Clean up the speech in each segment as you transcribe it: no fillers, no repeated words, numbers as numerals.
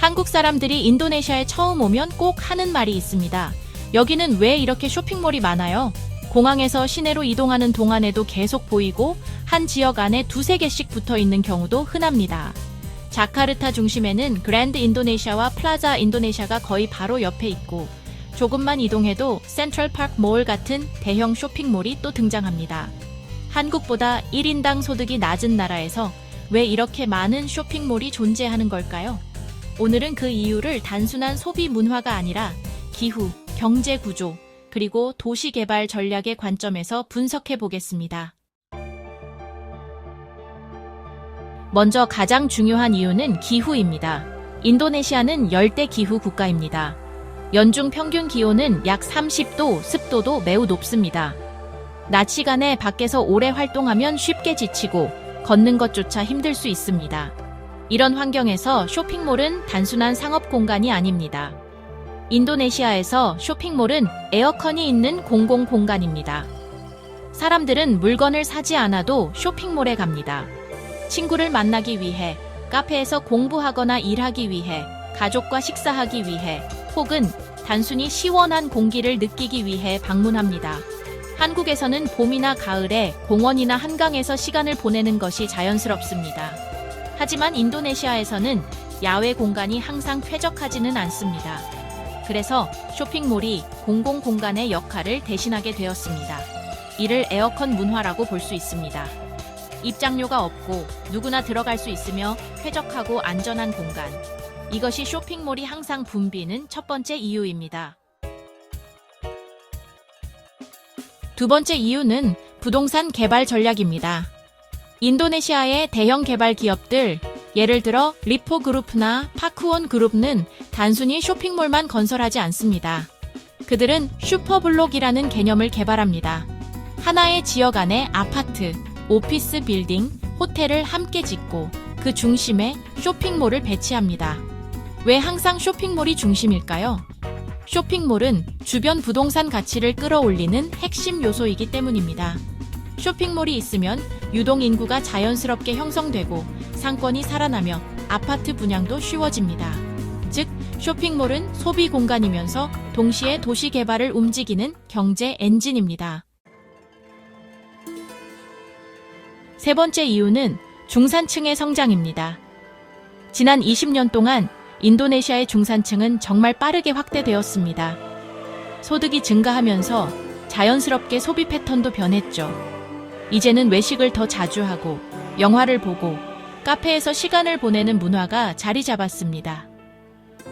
한국 사람들이 인도네시아에 처음 오면 꼭 하는 말이 있습니다. 여기는 왜 이렇게 쇼핑몰이 많아요? 공항에서 시내로 이동하는 동안에도 계속 보이고 한 지역 안에 두세 개씩 붙어 있는 경우도 흔합니다. 자카르타 중심에는 그랜드 인도네시아와 플라자 인도네시아가 거의 바로 옆에 있고 조금만 이동해도 센트럴 파크 몰 같은 대형 쇼핑몰이 또 등장합니다. 한국보다 1인당 소득이 낮은 나라에서 왜 이렇게 많은 쇼핑몰이 존재하는 걸까요? 오늘은 그 이유를 단순한 소비 문화가 아니라 기후, 경제 구조, 그리고 도시 개발 전략의 관점에서 분석해 보겠습니다. 먼저 가장 중요한 이유는 기후입니다. 인도네시아는 열대 기후 국가입니다. 연중 평균 기온은 약 30도, 습도도 매우 높습니다. 낮 시간에 밖에서 오래 활동하면 쉽게 지치고 걷는 것조차 힘들 수 있습니다. 이런 환경에서 쇼핑몰은 단순한 상업 공간이 아닙니다. 인도네시아에서 쇼핑몰은 에어컨이 있는 공공 공간입니다. 사람들은 물건을 사지 않아도 쇼핑몰에 갑니다. 친구를 만나기 위해, 카페에서 공부하거나 일하기 위해, 가족과 식사하기 위해, 혹은 단순히 시원한 공기를 느끼기 위해 방문합니다. 한국에서는 봄이나 가을에 공원이나 한강에서 시간을 보내는 것이 자연스럽습니다. 하지만 인도네시아에서는 야외 공간이 항상 쾌적하지는 않습니다. 그래서 쇼핑몰이 공공 공간의 역할을 대신하게 되었습니다. 이를 에어컨 문화라고 볼 수 있습니다. 입장료가 없고 누구나 들어갈 수 있으며 쾌적하고 안전한 공간. 이것이 쇼핑몰이 항상 붐비는 첫 번째 이유입니다. 두 번째 이유는 부동산 개발 전략입니다. 인도네시아의 대형 개발 기업들, 예를 들어 리포 그룹나 파크원 그룹은 단순히 쇼핑몰만 건설하지 않습니다. 그들은 슈퍼블록이라는 개념을 개발합니다. 하나의 지역 안에 아파트, 오피스 빌딩, 호텔을 함께 짓고 그 중심에 쇼핑몰을 배치합니다. 왜 항상 쇼핑몰이 중심일까요? 쇼핑몰은 주변 부동산 가치를 끌어올리는 핵심 요소이기 때문입니다. 쇼핑몰이 있으면 유동인구가 자연스럽게 형성되고 상권이 살아나며 아파트 분양도 쉬워집니다. 즉, 쇼핑몰은 소비 공간이면서 동시에 도시 개발을 움직이는 경제 엔진입니다. 세 번째 이유는 중산층의 성장입니다. 지난 20년 동안 인도네시아의 중산층은 정말 빠르게 확대되었습니다. 소득이 증가하면서 자연스럽게 소비 패턴도 변했죠. 이제는 외식을 더 자주 하고 영화를 보고 카페에서 시간을 보내는 문화가 자리 잡았습니다.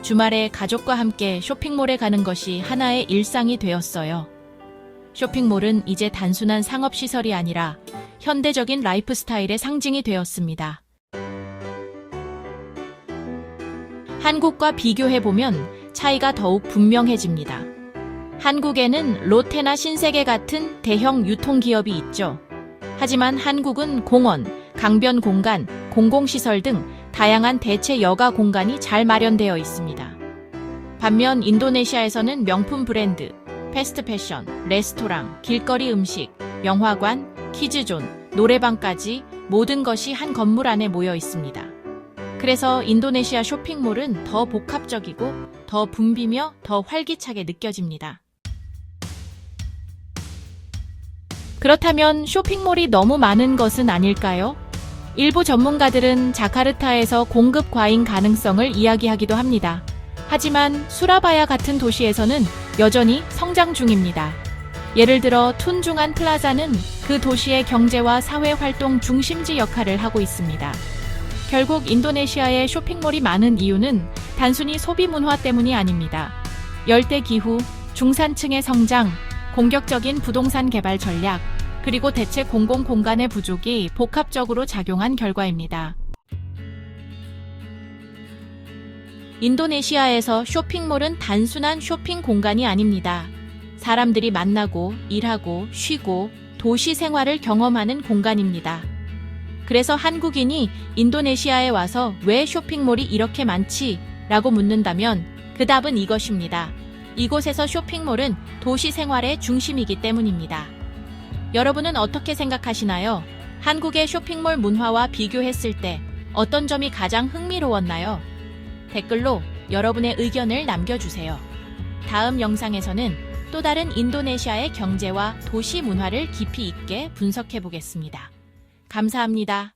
주말에 가족과 함께 쇼핑몰에 가는 것이 하나의 일상이 되었어요. 쇼핑몰은 이제 단순한 상업시설이 아니라 현대적인 라이프 스타일의 상징이 되었습니다. 한국과 비교해보면 차이가 더욱 분명해집니다. 한국에는 롯데나 신세계 같은 대형 유통기업이 있죠. 하지만 한국은 공원, 강변 공간, 공공시설 등 다양한 대체 여가 공간이 잘 마련되어 있습니다. 반면 인도네시아에서는 명품 브랜드, 패스트 패션, 레스토랑, 길거리 음식, 영화관, 키즈존, 노래방까지 모든 것이 한 건물 안에 모여 있습니다. 그래서 인도네시아 쇼핑몰은 더 복합적이고 더 붐비며 더 활기차게 느껴집니다. 그렇다면 쇼핑몰이 너무 많은 것은 아닐까요? 일부 전문가들은 자카르타에서 공급 과잉 가능성을 이야기하기도 합니다. 하지만 수라바야 같은 도시에서는 여전히 성장 중입니다. 예를 들어 툰중안 플라자는 그 도시의 경제와 사회 활동 중심지 역할을 하고 있습니다. 결국 인도네시아의 쇼핑몰이 많은 이유는 단순히 소비 문화 때문이 아닙니다. 열대 기후, 중산층의 성장, 공격적인 부동산 개발 전략, 그리고 대체 공공 공간의 부족이 복합적으로 작용한 결과입니다. 인도네시아에서 쇼핑몰은 단순한 쇼핑 공간이 아닙니다. 사람들이 만나고, 일하고, 쉬고, 도시 생활을 경험하는 공간입니다. 그래서 한국인이 인도네시아에 와서 왜 쇼핑몰이 이렇게 많지? 라고 묻는다면 그 답은 이것입니다. 이곳에서 쇼핑몰은 도시 생활의 중심이기 때문입니다. 여러분은 어떻게 생각하시나요? 한국의 쇼핑몰 문화와 비교했을 때 어떤 점이 가장 흥미로웠나요? 댓글로 여러분의 의견을 남겨주세요. 다음 영상에서는 또 다른 인도네시아의 경제와 도시 문화를 깊이 있게 분석해 보겠습니다. 감사합니다.